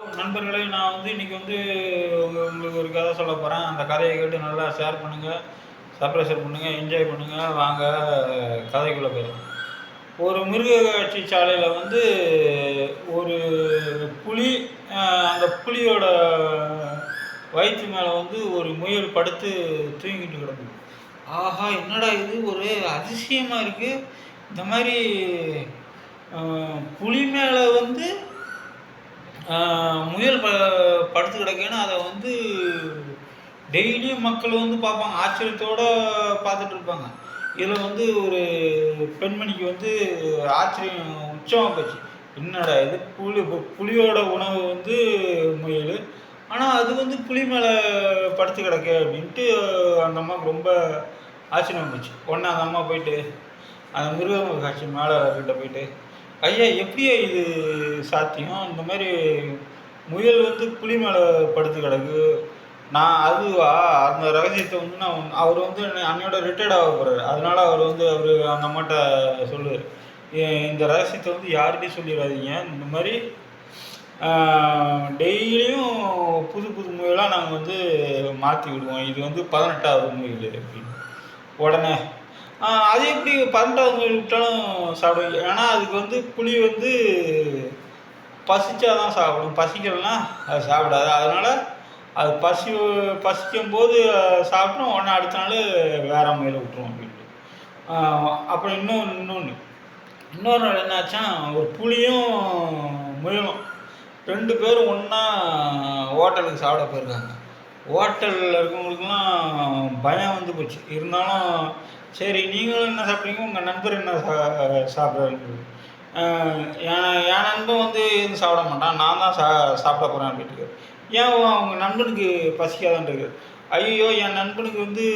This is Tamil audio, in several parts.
நண்பர்களே, நான் இன்றைக்கி உங்களுக்கு ஒரு கதை சொல்ல போகிறேன். அந்த கதையை கேட்டு நல்லா ஷேர் பண்ணுங்கள், சப்ஸ்கிரைப் பண்ணுங்கள், என்ஜாய் பண்ணுங்கள். வாங்க கதைக்குள்ளே போயிடலாம். ஒரு மிருகக்காட்சி சாலையில் ஒரு புலி, அந்த புலியோட வயிற்று மேலே ஒரு முயல் படுத்து தூங்கிட்டு கிடக்குது. ஆஹா, என்னடா இது, ஒரு அதிசயமாக இருக்குது. இந்த மாதிரி புலி மேலே முயல் படுத்து கிடக்குன்னு அதை டெய்லியும் மக்கள் பார்ப்பாங்க, ஆச்சரியத்தோடு பார்த்துட்டு இருப்பாங்க. இதில் ஒரு பெண்மணிக்கு ஆச்சரியம் உச்சமாக போச்சு. என்னடா இது, புலியோட உணவு முயல், ஆனால் அது புலி மேலே படுத்து கிடக்கு அப்படின்ட்டு அந்த அம்மாவுக்கு ரொம்ப ஆச்சரியம் போச்சு. உடனே அந்த அம்மா போயிட்டு அந்த மிருக காட்சி மேலே கிட்ட போயிட்டு, ஐயா, எப்படியா இது சாத்தியம்? இந்த மாதிரி முயல் புலி மேலே படுத்து கிடக்கு, நான் அதுவா அந்த ரகசியத்தை நான் அவர் அன்னையோட ரிட்டையர்ட் ஆக போகிறாரு. அதனால அவர் அந்த அம்மாட்ட சொல்லுவார், இந்த ரகசியத்தை யார்கிட்டையும் சொல்லிடாதீங்க. இந்த மாதிரி டெய்லியும் புது புது முயலாக நாங்கள் மாற்றி விடுவோம். இது 18வது முயல் அப்படின்னு. உடனே அது எப்படி 18வது முயல் விட்டாலும் சாப்பிடுவீங்க? ஏன்னா அதுக்கு புலி பசிச்சா தான் சாப்பிடும், பசிக்கலைன்னா அது சாப்பிடாது. அதனால் அது பசிக்கும் போது சாப்பிட்டோம், உடனே அடுத்த நாள் வேறு முயலை விட்டுருவோம் அப்படின்ட்டு. அப்புறம் இன்னொரு நாள் என்னாச்சா, ஒரு புலியும் முயலும் 2 பேரும் ஒன்றா ஹோட்டலுக்கு சாப்பிட போயிருக்காங்க. ஹோட்டலில் இருக்கவங்களுக்குலாம் பயம் போச்சு. இருந்தாலும் சரி, நீங்களும் என்ன சாப்பிட்றீங்க, உங்கள் நண்பர் என்ன சாப்பிட்றாரு? என் நண்பன் எதுவும் சாப்பிட மாட்டான், நான் தான் சாப்பிட போகிறேன் அப்படின்ட்டு. ஏன் அவங்க நண்பனுக்கு பசிக்காதான் இருக்குது? ஐயோ, என் நண்பனுக்கு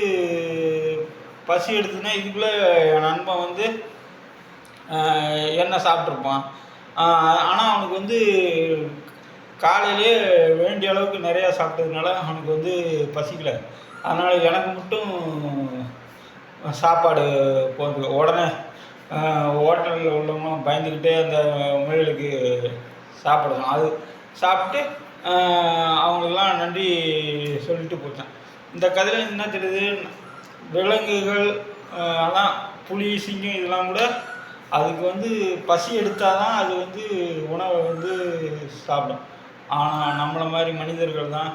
பசி எடுத்துன்னா இதுக்குள்ளே என் நண்பன் என்ன சாப்பிட்ருப்பான். ஆனால் அவனுக்கு காலையிலே வேண்டிய அளவுக்கு நிறையா சாப்பிட்டதுனால அவனுக்கு பசிக்கலை. அதனால் எனக்கு மட்டும் சாப்பாடு போகுது. உடனே ஹோட்டலில் உள்ளவங்களும் பயந்துக்கிட்டே அந்த முயலுக்கு சாப்பிடணும். அது சாப்பிட்டு அவங்களுக்கெல்லாம் நன்றி சொல்லிட்டு போச்சான். இந்த கதையில் என்ன தெரியுது, விலங்குகள் அதான் புலி, சிங்கம் இதெல்லாம் கூட அதுக்கு பசி எடுத்தால் தான் அது உணவை சாப்பிடும். ஆனால் நம்மளை மாதிரி மனிதர்கள் தான்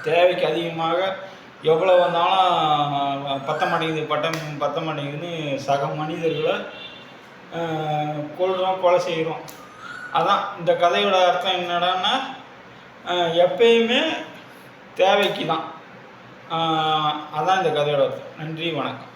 தேவைக்கு அதிகமாக எவ்வளோ வந்தாலும் பத்த மாட்டேங்குதுன்னு சக மனிதர்களை கொலை செய்கிறோம். அதான் இந்த கதையோட அர்த்தம் என்னடான்னா, எப்பயுமே தேவைக்கு தான். அதான் இந்த கதையோட அர்த்தம். நன்றி, வணக்கம்.